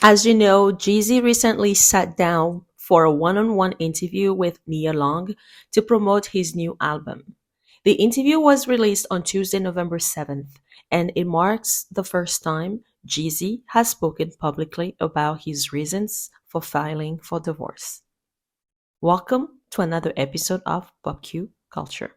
As you know, Jeezy recently sat down for a one-on-one interview with Nia Long to promote his new album. The interview was released on Tuesday, November 7th, and it marks the first time Jeezy has spoken publicly about his reasons for filing for divorce. Welcome to another episode of PopQ Culture.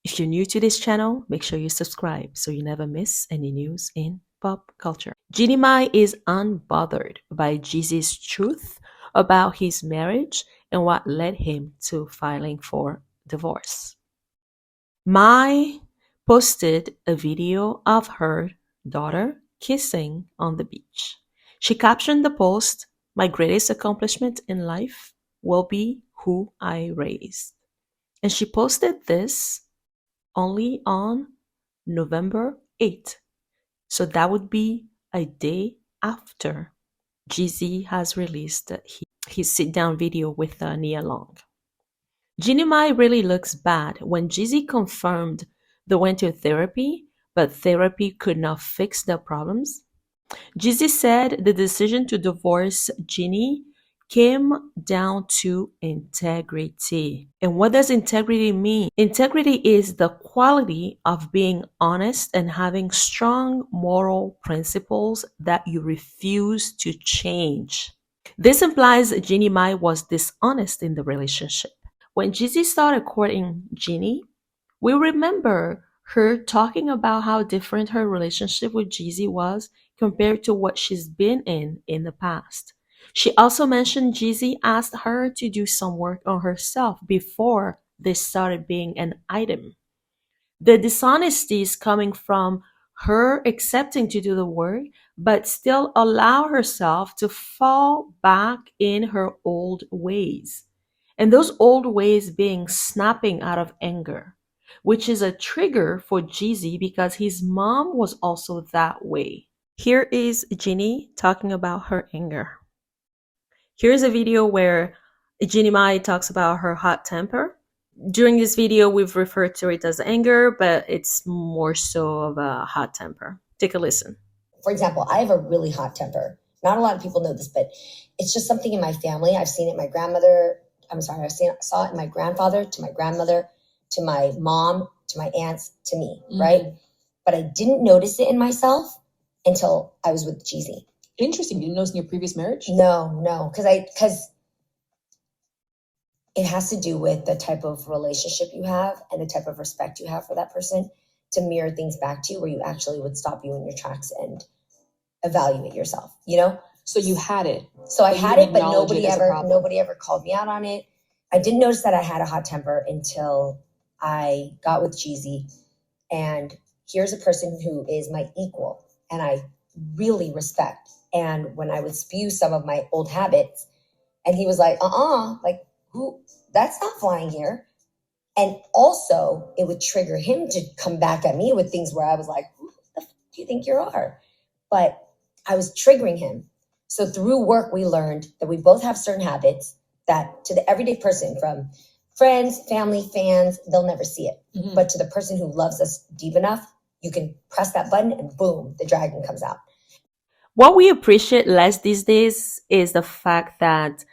If you're new to this channel, make sure you subscribe so you never miss any news in pop culture. Jeannie Mai is unbothered by Jeezy's truth about his marriage and what led him to filing for divorce. Mai posted a video of her daughter kissing on the beach. She captioned the post, "My greatest accomplishment in life will be who I raised." And she posted this only on November 8th. So that would be a day after Jeezy has released his sit down video with Nia Long. Jeannie Mai really looks bad when Jeezy confirmed they went to therapy, but therapy could not fix their problems. Jeezy said the decision to divorce Jeannie came down to integrity. And what does integrity mean? Integrity is the quality of being honest and having strong moral principles that you refuse to change. This implies Jeannie Mai was dishonest in the relationship. When Jeezy started courting Jeannie, we remember her talking about how different her relationship with Jeezy was compared to what she's been in the past. She also mentioned Jeezy asked her to do some work on herself before they started being an item. The dishonesty is coming from her accepting to do the work, but still allow herself to fall back in her old ways. And those old ways being snapping out of anger, which is a trigger for Jeezy because his mom was also that way. Here is Jeannie talking about her anger. Here's a video where Jeannie Mai talks about her hot temper. During this video, we've referred to it as anger, but it's more so of a hot temper. Take a listen. For example, I have a really hot temper. Not a lot of people know this, but it's just something in my family. I've seen it in my grandmother. Saw it in my grandfather, to my grandmother, to my mom, to my aunts, to me, right? But I didn't notice it in myself until I was with Jeezy. Interesting. You didn't notice in your previous marriage? No, because it has to do with the type of relationship you have and the type of respect you have for that person to mirror things back to you where you actually would stop you in your tracks and evaluate yourself, you know? So you had it. So I had it, but nobody ever called me out on it. I didn't notice that I had a hot temper until I got with Jeezy. And here's a person who is my equal and I really respect. And when I would spew some of my old habits, and he was like, like, who? That's not flying here. And also, it would trigger him to come back at me with things where I was like, who the f do you think you are? But I was triggering him. So through work, we learned that we both have certain habits that to the everyday person, from friends, family, fans, they'll never see it. But to the person who loves us deep enough, you can press that button and boom, the dragon comes out. What we appreciate less these days is the fact that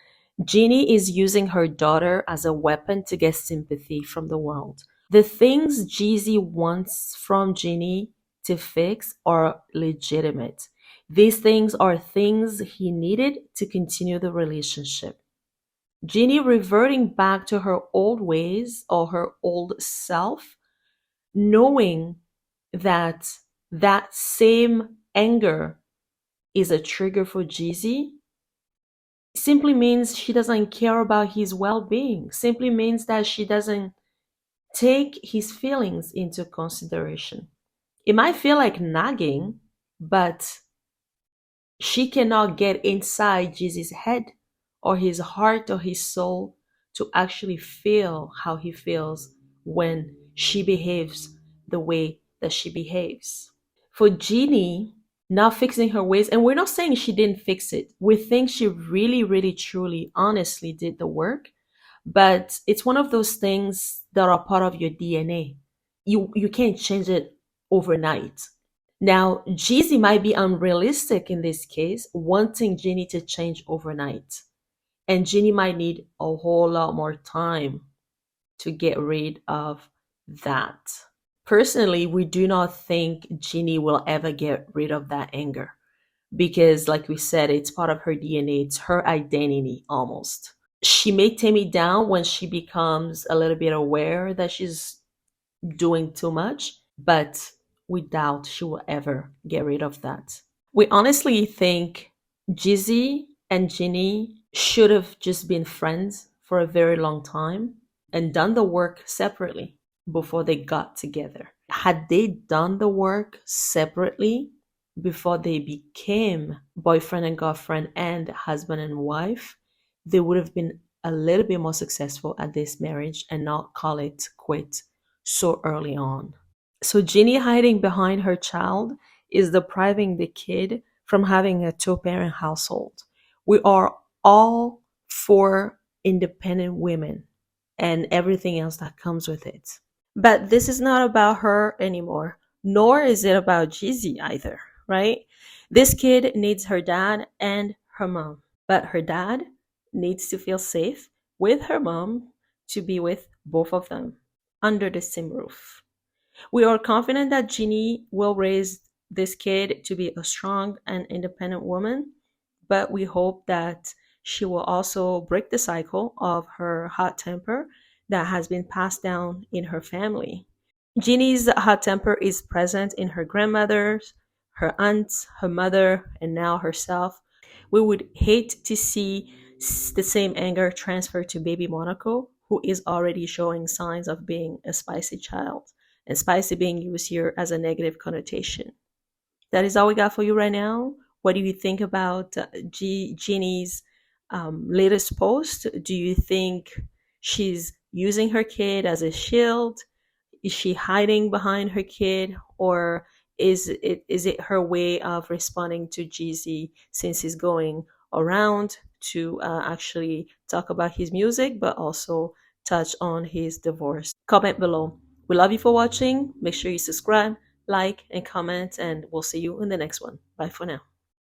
Jeannie is using her daughter as a weapon to get sympathy from the world. The things Jeezy wants from Jeannie to fix are legitimate. These things are things he needed to continue the relationship. Jeannie reverting back to her old ways or her old self, knowing that that same anger is a trigger for Jeezy, simply means she doesn't care about his well-being, simply means that she doesn't take his feelings into consideration. It might feel like nagging, but she cannot get inside Jeezy's head or his heart or his soul to actually feel how he feels when she behaves the way that she behaves. For Jeannie, not fixing her ways, and we're not saying she didn't fix it. We think she really, really, truly, honestly did the work, but it's one of those things that are part of your DNA. You can't change it overnight. Now, Jeezy might be unrealistic in this case, wanting Jeannie to change overnight. And Jeannie might need a whole lot more time to get rid of that. Personally, we do not think Jeannie will ever get rid of that anger because, like we said, it's part of her DNA, it's her identity almost. She may tame it down when she becomes a little bit aware that she's doing too much, but we doubt she will ever get rid of that. We honestly think Jeezy and Ginny should have just been friends for a very long time and done the work separately before they got together. Had they done the work separately before they became boyfriend and girlfriend and husband and wife, they would have been a little bit more successful at this marriage and not call it quit so early on. So Ginny hiding behind her child is depriving the kid from having a two-parent household. We are all for independent women and everything else that comes with it. But this is not about her anymore, nor is it about Jeezy either, right? This kid needs her dad and her mom, but her dad needs to feel safe with her mom to be with both of them under the same roof. We are confident that Jeannie will raise this kid to be a strong and independent woman, but we hope that she will also break the cycle of her hot temper that has been passed down in her family. Jeannie's hot temper is present in her grandmothers, her aunts, her mother, and now herself. We would hate to see the same anger transferred to baby Monaco, who is already showing signs of being a spicy child, and spicy being used here as a negative connotation. That is all we got for you right now. What do you think about Jeannie's latest post? Do you think she's using her kid as a shield? Is she hiding behind her kid, or is it her way of responding to Jeezy since he's going around to actually talk about his music, but also touch on his divorce? Comment below. We love you for watching. Make sure you subscribe, like, and comment, and we'll see you in the next one. Bye for now.